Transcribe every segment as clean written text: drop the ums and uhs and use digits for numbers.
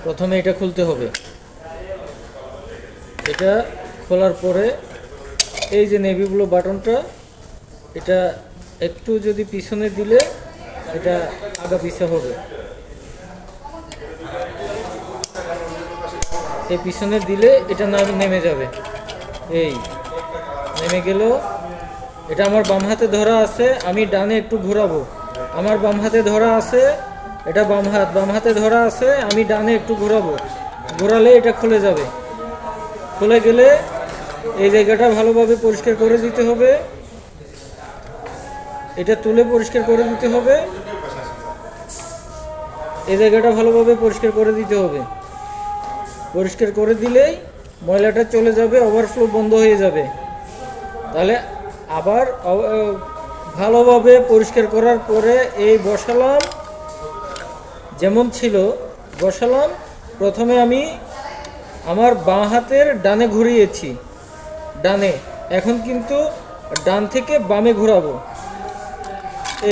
প্রথমে এটা খুলতে হবে। এটা খোলার পরে এই যে নেভি ব্লু বাটনটা, এটা একটু যদি পিছনে দিলে এটা আগা পিছা হবে। এই পিছনে দিলে এটা নেমে যাবে। এই নেমে গেল। এটা আমার বাম হাতে ধরা আছে, আমি ডানে একটু ঘোরাবো। আমার বাম হাতে ধরা আছে, এটা বাম হাতে ধরা আছে, আমি ডানে একটু ঘোরাবো। ঘোরালে এটা খুলে যাবে। খুলে গেলে এই জায়গাটা ভালোভাবে পরিষ্কার করে দিতে হবে। এটা তুলে পরিষ্কার করে দিতে হবে। এই জায়গাটা ভালোভাবে পরিষ্কার করে দিতে হবে। পরিষ্কার করে দিলেই ময়লাটা চলে যাবে, ওভারফ্লো বন্ধ হয়ে যাবে। তাহলে আবার ভালোভাবে পরিষ্কার করার পরে এই বসালাম, যেমন ছিল বসালাম। প্রথমে আমি আমার বাঁ হাতের ডানে ঘুরিয়েছি, ডানে। এখন কিন্তু ডান থেকে বামে ঘোরাবো।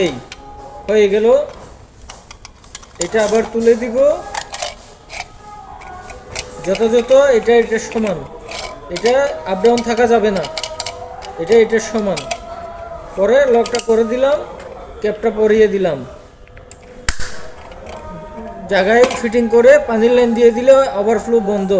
এই হয়ে গেল। এটা আবার তুলে দিব যথাযথ। এটা সমান, এটা আপ ডাউন থাকা যাবে না, এটার সমান। পরে লকটা করে দিলাম, ক্যাপটা পরিয়ে দিলাম, জায়গায় ফিটিং করে পানির লাইন দিয়ে দিলে ওভারফ্লো বন্ধ।